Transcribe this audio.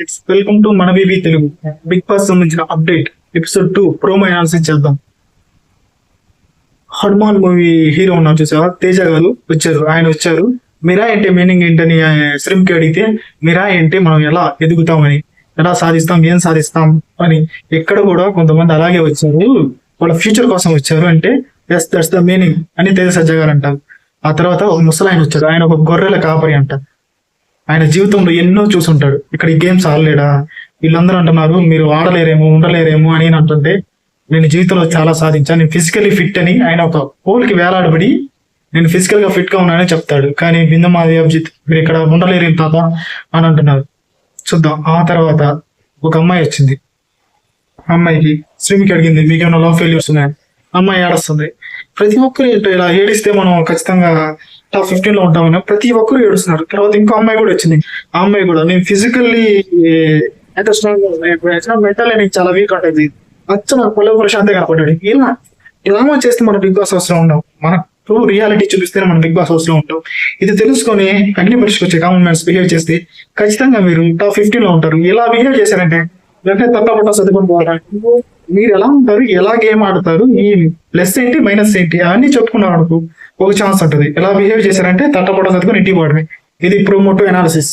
Welcome to మన BB Telugu. Big boss సంబంధించిన update episode 2 promo analysis చేద్దాం. హనుమాన్ మూవీ హీరో ఉన్నారు చూసావా, తేజ గారు వచ్చారు. మిరా అంటే మీనింగ్ ఏంటని శ్రీమ్కి అడిగితే, మిరా అంటే మనం ఎలా ఎదుగుతామని, ఎలా సాధిస్తాం, ఏం సాధిస్తాం అని. ఎక్కడ కూడా కొంతమంది అలాగే వచ్చారు, వాళ్ళ ఫ్యూచర్ కోసం వచ్చారు అంటే ఎస్ దట్స్ ద మీనింగ్ అని తేజ సజ్జ గారు అంటారు. ఆ తర్వాత ఒక ముసలాయన వచ్చాడు, ఆయన ఒక గొర్రెల కాపరి అంట. ఆయన జీవితంలో ఎన్నో చూసుంటాడు, ఇక్కడ ఈ గేమ్స్ ఆడలేడా, వీళ్ళందరూ అంటున్నారు మీరు ఆడలేరేమో ఉండలేరేమో అని అంటుంటే, నేను జీవితంలో చాలా సాధించాను, నేను ఫిజికల్లీ ఫిట్ అని ఆయన ఒక పోల్కి వేలాడబడి నేను ఫిజికల్ గా ఫిట్ గా ఉన్నానని చెప్తాడు. కానీ బిందమాది అభిజిత్ మీరు ఇక్కడ ఉండలేరేం తాత అని అంటున్నారు. చూద్దాం. ఆ తర్వాత ఒక అమ్మాయి వచ్చింది. అమ్మాయికి శ్రీమికి అడిగింది, మీకేమైనా లవ్ ఫెయిల్యూర్స్ ఉన్నాయా? అమ్మాయి ఏడుస్తుంది. ప్రతి ఒక్కరు ఇలా ఏడిస్తే మనం ఖచ్చితంగా టాప్ 15 లో ఉంటామని ప్రతి ఒక్కరు ఏడుస్తున్నారు. తర్వాత ఇంకో అమ్మాయి కూడా వచ్చింది. ఆ అమ్మాయి కూడా నేను ఫిజికల్లీ అయితే స్ట్రాంగ్ మెంటల్ నీకు చాలా వీక్ ఉంటుంది, అచ్చ నాకు పొలం ప్రశాంతే కనపడ్డాడు. ఇలా డ్రామా చేస్తే మనం బిగ్ బాస్ అవసరం ఉండవు, మన ట్రూ రియాలిటీ చూపిస్తేనే మనం బిగ్ బాస్ అవసరం ఉంటాం. ఇది తెలుసుకొని అగ్ని పరీక్షకు వచ్చే కామన్ మ్యాన్స్ బిహేవ్ చేస్తే ఖచ్చితంగా మీరు టాప్ 15 లో ఉంటారు. ఇలా బిహేవ్ చేశారంటే వెంటనే తప్పకుండా చదువుకొని పోవాలి. మీరు ఎలా ఉంటారు, ఎలా గేమ్ ఆడతారు, ఈ ప్లస్ ఏంటి మైనస్ ఏంటి అవన్నీ చెప్పుకున్నారు అనుకో, ఒక ఛాన్స్ ఉంటుంది. ఎలా బిహేవ్ చేశారంటే తట్టపడ చదువుకొని ఇంటికి పోవడమే. ఇది ప్రోమోటో అనాలిసిస్.